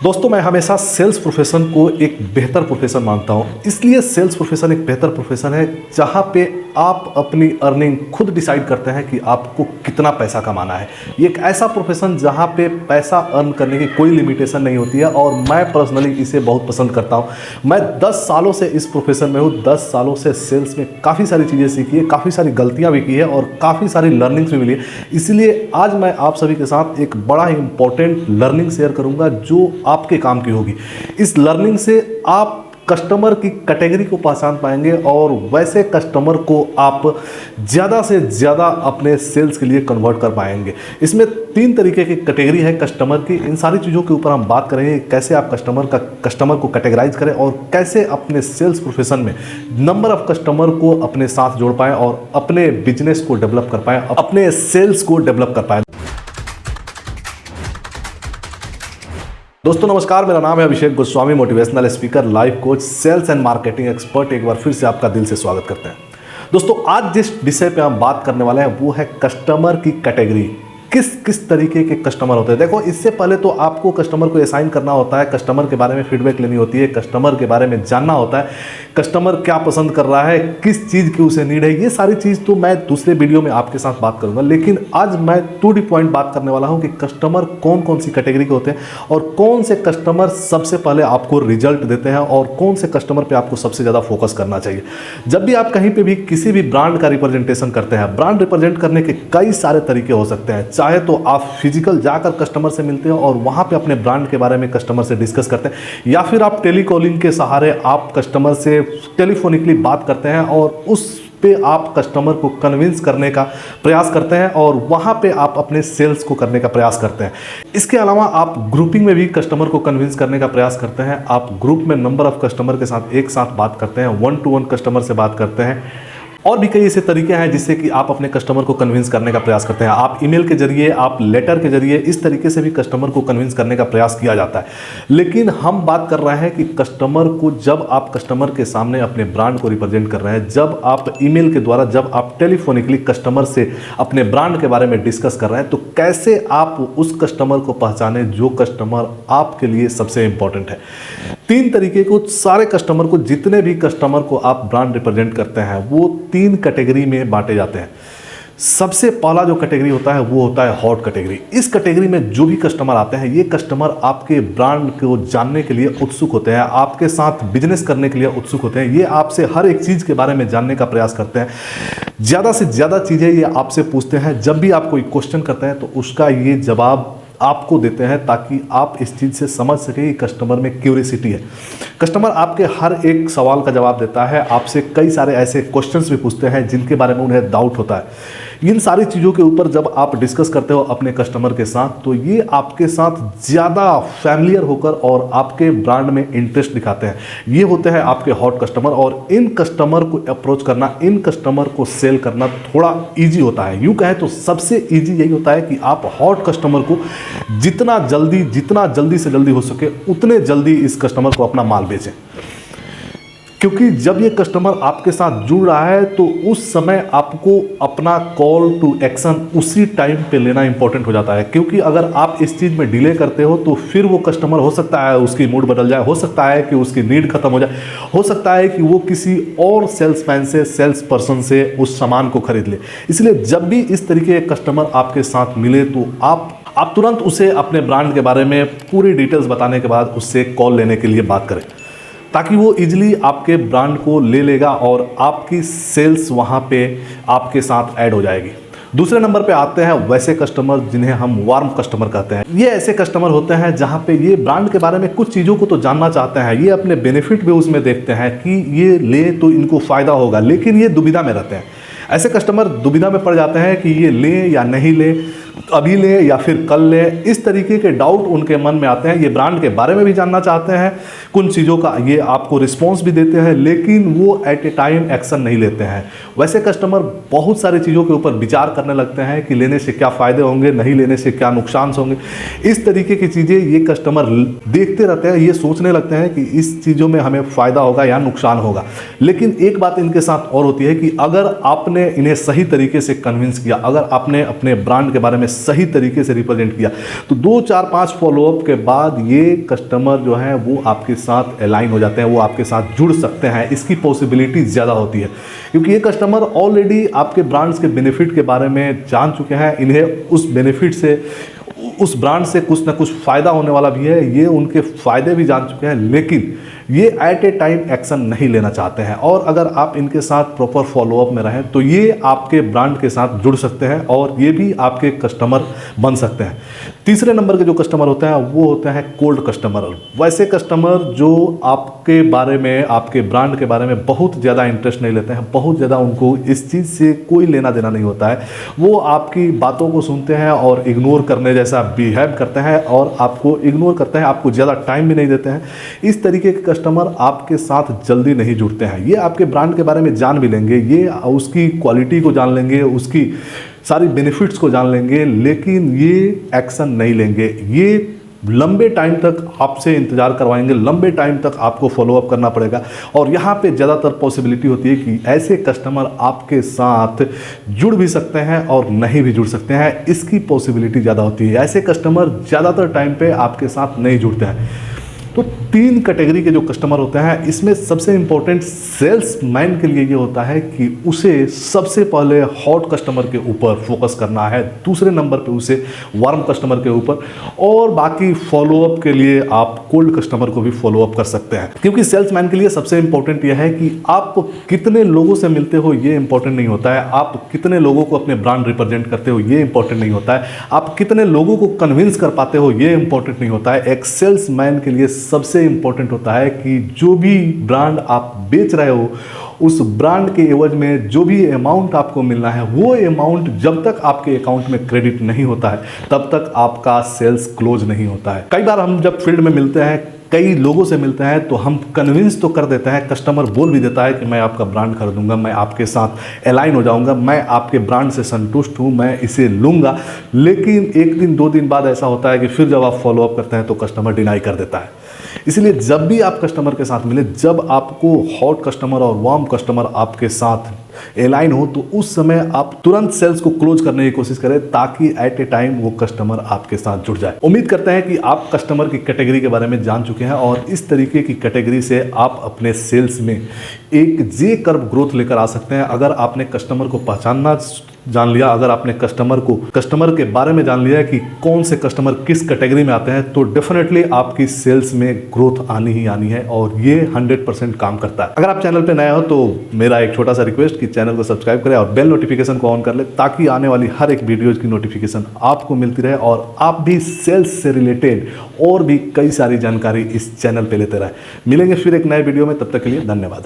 दोस्तों, मैं हमेशा सेल्स प्रोफेशन को एक बेहतर प्रोफेशन मानता हूं। इसलिए सेल्स प्रोफेशन एक बेहतर प्रोफेशन है जहां पे आप अपनी अर्निंग खुद डिसाइड करते हैं कि आपको कितना पैसा कमाना है। ये एक ऐसा प्रोफेशन जहां पे पैसा अर्न करने की कोई लिमिटेशन नहीं होती है और मैं पर्सनली इसे बहुत पसंद करता हूं। मैं 10 सालों से इस प्रोफेशन में हूं। 10 सालों से सेल्स में काफ़ी सारी चीज़ें सीखी है, काफ़ी सारी गलतियाँ भी की है और काफ़ी सारी लर्निंग्स भी मिली है। इसलिए आज मैं आप सभी के साथ एक बड़ा ही इंपॉर्टेंट लर्निंग शेयर करूँगा जो आपके काम की होगी। इस लर्निंग से आप कस्टमर की कैटेगरी को पहचान पाएंगे और वैसे कस्टमर को आप ज़्यादा से ज़्यादा अपने सेल्स के लिए कन्वर्ट कर पाएंगे। इसमें 3 तरीके की कैटेगरी है कस्टमर की। इन सारी चीज़ों के ऊपर हम बात करेंगे, कैसे आप कस्टमर को कैटेगराइज करें और कैसे अपने सेल्स प्रोफेशन में नंबर ऑफ कस्टमर को अपने साथ जोड़ पाएँ और अपने बिजनेस को डेवलप कर पाएँ, अपने सेल्स को डेवलप कर पाएँ। दोस्तों नमस्कार, मेरा नाम है Abhishek Goswami, motivational speaker, life coach, sales and marketing expert. एक बार फिर से आपका दिल से स्वागत करते हैं। दोस्तों आज जिस विषय पे हम बात करने वाले हैं वो है कस्टमर की कैटेगरी। किस तरीके के कस्टमर होते हैं। देखो, इससे पहले तो आपको कस्टमर को असाइन करना होता है, कस्टमर के बारे में फीडबैक लेनी होती है, कस्टमर के बारे में जानना होता है, कस्टमर क्या पसंद कर रहा है, किस चीज़ की उसे नीड है। ये सारी चीज़ तो मैं दूसरे वीडियो में आपके साथ बात करूंगा, लेकिन आज मैं टू द पॉइंट बात करने वाला हूं कि कस्टमर कौन कौन सी कैटेगरी के होते हैं और कौन से कस्टमर सबसे पहले आपको रिजल्ट देते हैं और कौन से कस्टमर पर आपको सबसे ज़्यादा फोकस करना चाहिए। जब भी आप कहीं पर भी किसी भी ब्रांड का रिप्रेजेंटेशन करते हैं, ब्रांड रिप्रेजेंट करने के कई सारे तरीके हो सकते हैं। चाहे तो आप फिजिकल जाकर कस्टमर से मिलते हो और वहां पे अपने ब्रांड के बारे में कस्टमर से डिस्कस करते हैं, या फिर आप टेलीकॉलिंग के सहारे आप कस्टमर से टेलीफोनिकली बात करते हैं और उस पे आप कस्टमर को कन्विंस करने का प्रयास करते हैं और वहां पे आप अपने सेल्स को करने का प्रयास करते हैं। इसके अलावा आप ग्रुपिंग में भी कस्टमर को कन्विंस करने का प्रयास करते हैं। आप ग्रुप में नंबर ऑफ कस्टमर के साथ एक साथ बात करते हैं, 1-to-1 कस्टमर से बात करते हैं और भी कई ऐसे तरीके हैं जिससे कि आप अपने कस्टमर को कन्विंस करने का प्रयास करते हैं। आप ईमेल के जरिए, आप लेटर के जरिए, इस तरीके से भी कस्टमर को कन्विंस करने का प्रयास किया जाता है। लेकिन हम बात कर रहे हैं कि कस्टमर को, जब आप कस्टमर के सामने अपने ब्रांड को रिप्रेजेंट कर रहे हैं, जब आप ईमेल के द्वारा, जब आप टेलीफोनिकली कस्टमर से अपने ब्रांड के बारे में डिस्कस कर रहे हैं, तो कैसे आप उस कस्टमर को पहचाने जो कस्टमर आपके लिए सबसे इंपॉर्टेंट है। 3 तरीके को, सारे कस्टमर को, जितने भी कस्टमर को आप ब्रांड रिप्रेजेंट करते हैं वो 3 कैटेगरी में बांटे जाते हैं। सबसे पहला जो कैटेगरी होता है वो होता है हॉट कैटेगरी। इस कैटेगरी में जो भी कस्टमर आते हैं, ये कस्टमर आपके ब्रांड को जानने के लिए उत्सुक होते हैं, आपके साथ बिजनेस करने के लिए उत्सुक होते हैं। ये आपसे हर एक चीज़ के बारे में जानने का प्रयास करते हैं, ज़्यादा से ज़्यादा चीज़ें ये आपसे पूछते हैं। जब भी आप कोई क्वेश्चन करते हैं तो उसका ये जवाब आपको देते हैं ताकि आप इस चीज़ से समझ सकें कि कस्टमर में क्यूरियोसिटी है। कस्टमर आपके हर एक सवाल का जवाब देता है, आपसे कई सारे ऐसे क्वेश्चंस भी पूछते हैं जिनके बारे में उन्हें डाउट होता है। इन सारी चीज़ों के ऊपर जब आप डिस्कस करते हो अपने कस्टमर के साथ, तो ये आपके साथ ज़्यादा फैमिलियर होकर और आपके ब्रांड में इंटरेस्ट दिखाते हैं। ये होते हैं आपके हॉट कस्टमर और इन कस्टमर को अप्रोच करना, इन कस्टमर को सेल करना थोड़ा ईजी होता है। यूँ कहें तो सबसे ईजी यही होता है कि आप हॉट कस्टमर को जितना जल्दी से जल्दी हो सके उतने जल्दी इस कस्टमर को अपना माल बेचें, क्योंकि जब ये कस्टमर आपके साथ जुड़ रहा है तो उस समय आपको अपना कॉल टू एक्शन उसी टाइम पे लेना इंपॉर्टेंट हो जाता है। क्योंकि अगर आप इस चीज़ में डिले करते हो तो फिर वो कस्टमर, हो सकता है उसकी मूड बदल जाए, हो सकता है कि उसकी नीड खत्म हो जाए, हो सकता है कि वो किसी और सेल्समैन से, सेल्स पर्सन से उस सामान को खरीद ले। इसलिए जब भी इस तरीके के कस्टमर आपके साथ मिले तो आप तुरंत उसे अपने ब्रांड के बारे में पूरी डिटेल्स बताने के बाद उससे कॉल लेने के लिए बात करें, ताकि वो इजीली आपके ब्रांड को ले लेगा और आपकी सेल्स वहाँ पे आपके साथ ऐड हो जाएगी। दूसरे नंबर पे आते हैं वैसे कस्टमर जिन्हें हम वार्म कस्टमर कहते हैं। ये ऐसे कस्टमर होते हैं जहाँ पे ये ब्रांड के बारे में कुछ चीज़ों को तो जानना चाहते हैं, ये अपने बेनिफिट भी उसमें देखते हैं कि ये ले तो इनको फ़ायदा होगा, लेकिन ये दुविधा में रहते हैं। ऐसे कस्टमर दुविधा में पड़ जाते हैं कि ये लें या नहीं लें, अभी ले या फिर कल ले। इस तरीके के डाउट उनके मन में आते हैं। ये ब्रांड के बारे में भी जानना चाहते हैं, कुछ चीज़ों का ये आपको रिस्पॉन्स भी देते हैं, लेकिन वो एट ए टाइम एक्शन नहीं लेते हैं। वैसे कस्टमर बहुत सारी चीज़ों के ऊपर विचार करने लगते हैं कि लेने से क्या फ़ायदे होंगे, नहीं लेने से क्या नुकसान होंगे। इस तरीके की चीज़ें ये कस्टमर देखते रहते हैं, ये सोचने लगते हैं कि इस चीज़ों में हमें फ़ायदा होगा या नुकसान होगा। लेकिन एक बात इनके साथ और होती है कि अगर आपने इन्हें सही तरीके से कन्विंस किया, अगर आपने अपने ब्रांड के बारे में में सही तरीके से रिप्रेजेंट किया, तो 2 4 5 फॉलोअप के बाद ये कस्टमर जो है वो आपके साथ अलाइन हो जाते हैं, वो आपके साथ जुड़ सकते हैं। इसकी पॉसिबिलिटी ज़्यादा होती है क्योंकि ये कस्टमर ऑलरेडी आपके ब्रांड्स के बेनिफिट के बारे में जान चुके हैं। इन्हें उस बेनिफिट से, उस ब्रांड से कुछ ना कुछ फ़ायदा होने वाला भी है, ये उनके फ़ायदे भी जान चुके हैं, लेकिन ये एट ए टाइम एक्शन नहीं लेना चाहते हैं। और अगर आप इनके साथ प्रॉपर फॉलोअप में रहें तो ये आपके ब्रांड के साथ जुड़ सकते हैं और ये भी आपके कस्टमर बन सकते हैं। तीसरे नंबर के जो कस्टमर होते हैं वो होते हैं कोल्ड कस्टमर। वैसे कस्टमर जो आपके बारे में, आपके ब्रांड के बारे में बहुत ज़्यादा इंटरेस्ट नहीं लेते हैं, बहुत ज़्यादा उनको इस चीज़ से कोई लेना देना नहीं होता है। वो आपकी बातों को सुनते हैं और इग्नोर करने जैसा बिहेव करते हैं और आपको इग्नोर करते हैं, आपको ज़्यादा टाइम भी नहीं देते हैं। इस तरीके के कस्टमर आपके साथ जल्दी नहीं जुड़ते हैं। ये आपके ब्रांड के बारे में जान भी लेंगे, ये उसकी क्वालिटी को जान लेंगे, उसकी सारी बेनिफिट्स को जान लेंगे, लेकिन ये एक्शन नहीं लेंगे। ये लंबे टाइम तक आपसे इंतज़ार करवाएंगे, लंबे टाइम तक आपको फॉलोअप करना पड़ेगा। और यहाँ पे ज़्यादातर पॉसिबिलिटी होती है कि ऐसे कस्टमर आपके साथ जुड़ भी सकते हैं और नहीं भी जुड़ सकते हैं, इसकी पॉसिबिलिटी ज़्यादा होती है। ऐसे कस्टमर ज़्यादातर टाइम पे आपके साथ नहीं जुड़ते हैं। तो 3 कैटेगरी के जो कस्टमर होते हैं, इसमें सबसे इंपॉर्टेंट सेल्समैन के लिए ये होता है कि उसे सबसे पहले हॉट कस्टमर के ऊपर फोकस करना है, दूसरे नंबर पे उसे वार्म कस्टमर के ऊपर, और बाकी फॉलोअप के लिए आप कोल्ड कस्टमर को भी फॉलोअप कर सकते हैं। क्योंकि सेल्समैन के लिए सबसे इंपॉर्टेंट यह है कि आप कितने लोगों से मिलते हो ये इंपॉर्टेंट नहीं होता है, आप कितने लोगों को अपने ब्रांड रिप्रेजेंट करते हो ये इंपॉर्टेंट नहीं होता है, आप कितने लोगों को कन्विंस कर पाते हो ये इंपॉर्टेंट नहीं होता है। एक सेल्समैन के लिए सबसे इंपॉर्टेंट होता है कि जो भी ब्रांड आप बेच रहे हो उस ब्रांड के एवज में जो भी अमाउंट आपको मिलना है वो अमाउंट जब तक आपके अकाउंट में क्रेडिट नहीं होता है तब तक आपका सेल्स क्लोज नहीं होता है। कई बार हम जब फील्ड में मिलते हैं, कई लोगों से मिलते हैं, तो हम कन्विंस तो कर देते हैं, कस्टमर बोल भी देता है कि मैं आपका ब्रांड खरीदूंगा, मैं आपके साथ अलाइन हो जाऊंगा, मैं आपके ब्रांड से संतुष्ट हूं, मैं इसे लूंगा। लेकिन 1 दिन 2 दिन बाद ऐसा होता है कि फिर जब आप फॉलोअप करते हैं तो कस्टमर डिनाई कर देता है। इसलिए जब भी आप कस्टमर के साथ मिले, जब आपको हॉट कस्टमर और वार्म कस्टमर आपके साथ अलाइन हो, तो उस समय आप तुरंत सेल्स को क्लोज करने की कोशिश करें ताकि एट ए टाइम वो कस्टमर आपके साथ जुड़ जाए। उम्मीद करते हैं कि आप कस्टमर की कैटेगरी के बारे में जान चुके हैं और इस तरीके की कैटेगरी से आप अपने सेल्स में एक जे कर्व ग्रोथ लेकर आ सकते हैं। अगर आपने कस्टमर को पहचानना जान लिया, अगर आपने कस्टमर के बारे में जान लिया कि कौन से कस्टमर किस कैटेगरी में आते हैं, तो डेफिनेटली आपकी सेल्स में ग्रोथ आनी ही आनी है और ये 100% काम करता है। अगर आप चैनल पे नए हो तो मेरा एक छोटा सा रिक्वेस्ट कि चैनल को सब्सक्राइब करें और बेल नोटिफिकेशन को ऑन कर ले ताकि आने वाली हर एक वीडियोज की नोटिफिकेशन आपको मिलती रहे और आप भी सेल्स से रिलेटेड और भी कई सारी जानकारी इस चैनल पर लेते रहे। मिलेंगे फिर एक नए वीडियो में, तब तक के लिए धन्यवाद।